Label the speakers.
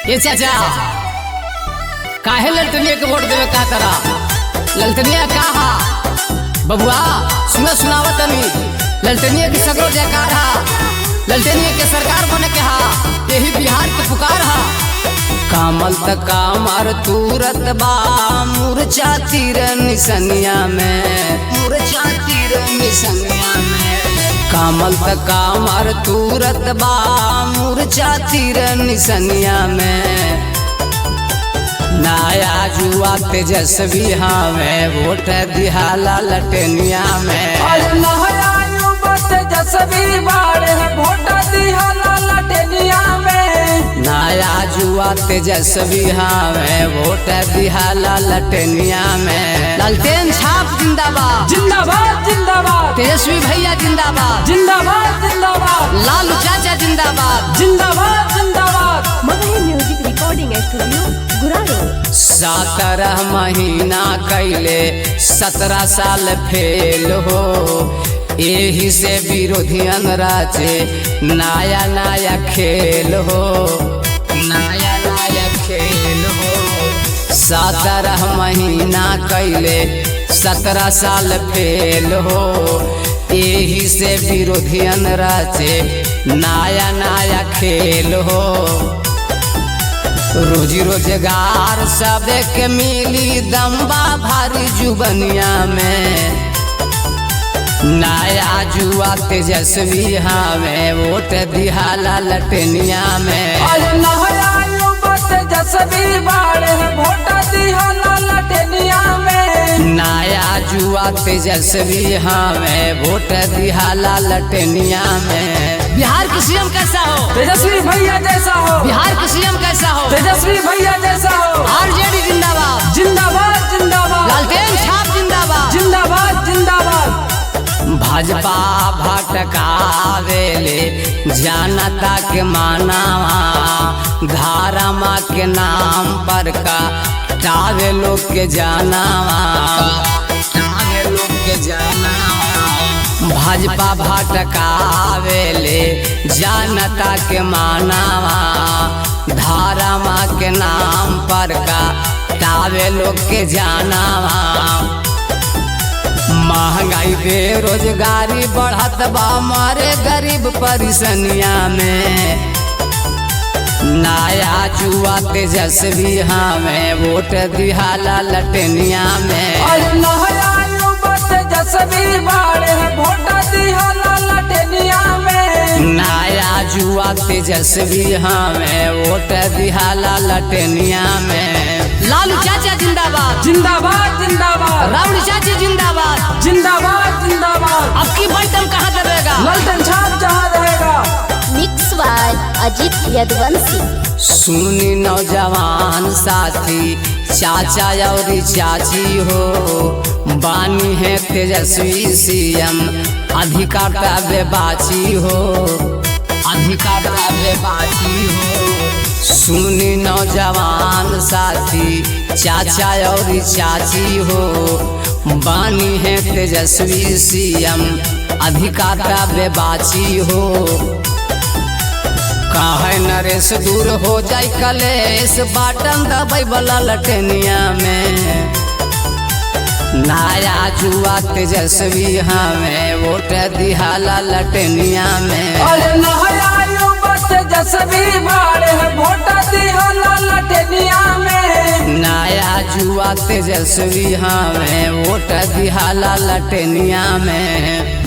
Speaker 1: ये चाचा काहे ललतनिया के वोट देवे का करा ललतनिया कहा बबुआ सुनावा तनी ललतनिया की सगरो जयकार हा ललतनिया के सरकार बने के हा यही बिहार के पुकार हा। कामल त कामर तूरत बा मूर्छा तीर निसनिया में मूर्छा तीर निसनिया में कामल त कामर तूरत बा मूर्छा तीर निसनिया में नाया जुआ तेजस्वी हमें वोट दिहाला लटनिया में
Speaker 2: तेजस्वी बाड़े वोट दिहाला लटनिया में
Speaker 1: नया जुआ तेजस्वी हमें वोट दिहाला लटनिया में लालटेन छाप जिंदाबाद
Speaker 2: जिंदाबाद जिंदाबाद
Speaker 1: तेजस्वी भैया जिंदाबाद
Speaker 2: जिंदाबाद जिंदाबाद
Speaker 1: लालू चाचा जिंदाबाद
Speaker 2: जिंदाबाद जिंदाबाद
Speaker 3: मगही म्यूजिक रिकॉर्डिंग स्टूडियो गुरारो
Speaker 1: 17 महीना कैले 17 साल फेल हो यही से विरोधियन राजे नया नया खेल हो नया नया खेल हो 17 महीना कैले 17 साल फेल हो यही से विरोधियन राजे नया नया खेल हो। रोजी रोजगार सब के मिली दम्बा भारी जुबनिया में नया जुआ तेजस्वी हमें वोट दिहाला लटनिया में
Speaker 2: तेजस्वी बाड़े वोट दिहाला लटनिया में
Speaker 1: नया जुआ तेजस्वी हमें वोट दिहाला लटनिया में। बिहार के सीएम कैसा हो
Speaker 2: तेजस्वी भैया जैसा हो
Speaker 1: बिहार के सीएम कैसा हो
Speaker 2: तेजस्वी भैया जैसा हो
Speaker 1: आरजेडी जिंदाबाद
Speaker 2: जिंदाबाद जिंदाबाद
Speaker 1: लालटेन छाप जिंदाबाद
Speaker 2: जिंदाबाद जिंदाबाद
Speaker 1: भाजपा भटकावेले जनता के मानावा धारामा के नाम पर का टावे लोग के जानावा टावे लोग के जानावा भाजपा भटकावेले जनता के मानावा धारामा के नाम पर का टावे लोग के जानावा। महंगाई बेरोजगारी बढ़त बा हमारे गरीब परेशानिया में नया जुआ तेजस्वी हमें वोट दिहाला लटनिया में
Speaker 2: तेजस्वी बाड़े वोट दिहाला लटनिया में
Speaker 1: नया जुआ तेजस्वी हमें वोट दिहाला लटनिया में। लालू चाचा जिंदाबाद
Speaker 2: जिंदाबाद जिंदाबाद
Speaker 1: रावड़ी चाची जिंदाबाद
Speaker 2: जिंदाबाद जिंदाबाद
Speaker 1: अब की बटन कहाँ दबेगा
Speaker 2: ललटन छाप जहाँ रहेगा।
Speaker 3: Mix by Ajit Yaduvanshi.
Speaker 1: सुनी नौजवान साथी चाचा और चाची हो बानी है तेजस्वी सीएम अधिकार बेबाची हो अधिकार बेबाची हो। सुनी नौजवान साथी चाचा और चाची हो बानी है तेजस्वी सीएम अधिकार बेबाची हो। काहे नरेश दूर हो जाए कलेश बाटन दबाई वाला लटनिया में नया जुआ तेजस्वी हमें वोट दिहाला लटनिया में।
Speaker 2: तेजस्वी बाड़े वोट दिहाला लटनिया में
Speaker 1: नया जुआ तेजस्वी हमें वोट दिहाला लटनिया में।